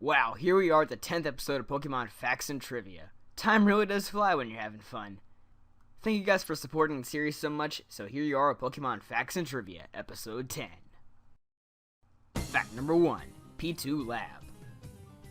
Wow, here we are at the 10th episode of Pokemon Facts and Trivia. Time really does fly when you're having fun. Thank you guys for supporting the series so much, so here you are with Pokemon Facts and Trivia, episode 10. Fact number 1, P2 Lab.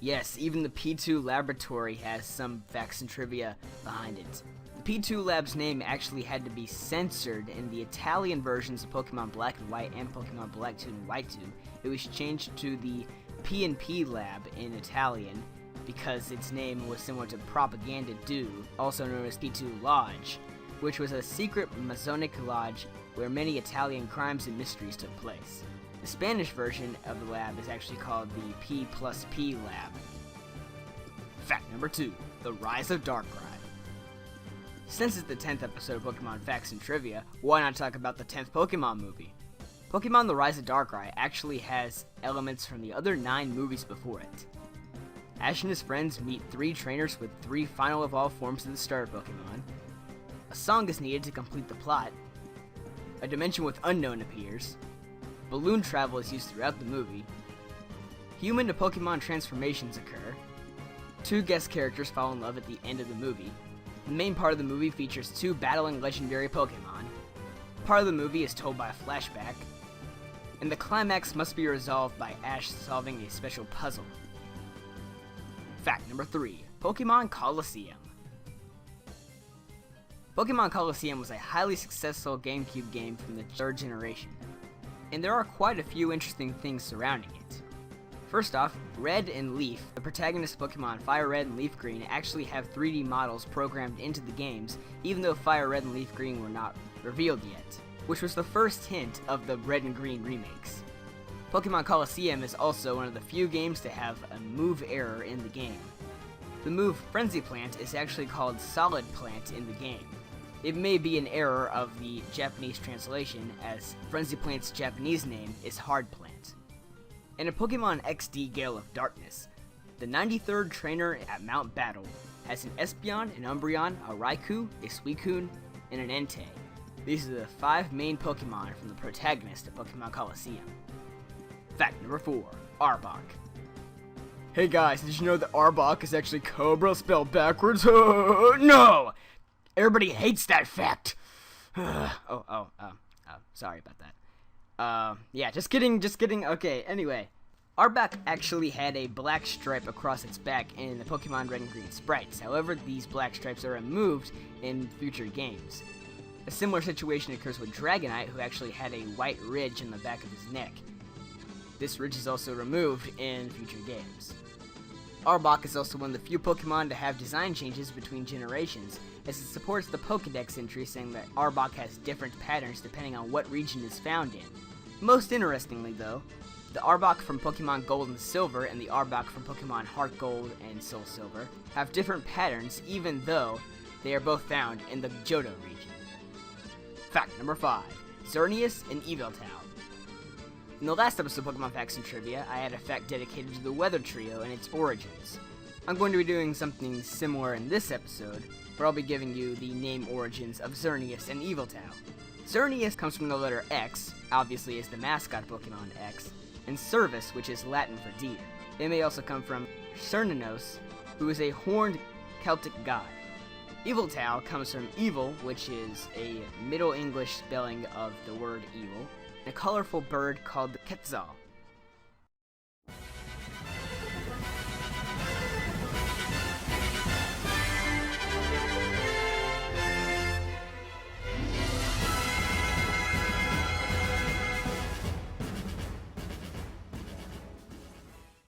Yes, even the P2 Laboratory has some facts and trivia behind it. The P2 Lab's name actually had to be censored in the Italian versions of Pokemon Black and White and Pokemon Black 2 and White 2. It was changed to the P&P Lab in Italian because its name was similar to Propaganda Do, also known as P2 Lodge, which was a secret Masonic lodge where many Italian crimes and mysteries took place. The Spanish version of the lab is actually called the P+P Lab. Fact number 2, the Rise of Darkrai. Since it's the 10th episode of Pokemon Facts and Trivia, why not talk about the 10th Pokemon movie? Pokemon The Rise of Darkrai actually has elements from the other 9 movies before it. Ash and his friends meet 3 trainers with 3 final evolved forms of the starter Pokemon. A song is needed to complete the plot. A dimension with Unknown appears. Balloon travel is used throughout the movie. Human to Pokemon transformations occur. 2 guest characters fall in love at the end of the movie. The main part of the movie features 2 battling legendary Pokemon. Part of the movie is told by a flashback. And the climax must be resolved by Ash solving a special puzzle. Fact number 3, Pokemon Colosseum. Pokemon Colosseum was a highly successful GameCube game from the 3rd generation, and there are quite a few interesting things surrounding it. First off, Red and Leaf, the protagonist Pokemon Fire Red and Leaf Green, actually have 3D models programmed into the games, even though Fire Red and Leaf Green were not revealed yet, which was the first hint of the Red and Green remakes. Pokemon Colosseum is also one of the few games to have a move error in the game. The move Frenzy Plant is actually called Solid Plant in the game. It may be an error of the Japanese translation, as Frenzy Plant's Japanese name is Hard Plant. And in Pokemon XD Gale of Darkness, the 93rd trainer at Mount Battle has an Espeon, an Umbreon, a Raikou, a Suicune, and an Entei. These are the 5 main Pokemon from the protagonist of Pokemon Colosseum. Fact number 4, Arbok. Hey guys, did you know that Arbok is actually Cobra spelled backwards? No! Everybody hates that fact. Sorry about that. Yeah, just kidding. Okay, anyway. Arbok actually had a black stripe across its back in the Pokemon Red and Green sprites. However, these black stripes are removed in future games. A similar situation occurs with Dragonite, who actually had a white ridge in the back of his neck. This ridge is also removed in future games. Arbok is also one of the few Pokemon to have design changes between generations, as it supports the Pokedex entry saying that Arbok has different patterns depending on what region it's found in. Most interestingly though, the Arbok from Pokemon Gold and Silver and the Arbok from Pokemon Heart Gold and Soul Silver have different patterns even though they are both found in the Johto region. Fact number 5, Xerneas and Yveltal. In the last episode of Pokemon Facts and Trivia, I had a fact dedicated to the Weather Trio and its origins. I'm going to be doing something similar in this episode, where I'll be giving you the name origins of Xerneas and Yveltal. Xerneas comes from the letter X, obviously is the mascot of Pokemon X, and Cervus, which is Latin for deer. It may also come from Cernunnos, who is a horned Celtic god. Yveltal comes from evil, which is a Middle English spelling of the word evil, and a colorful bird called the Quetzal.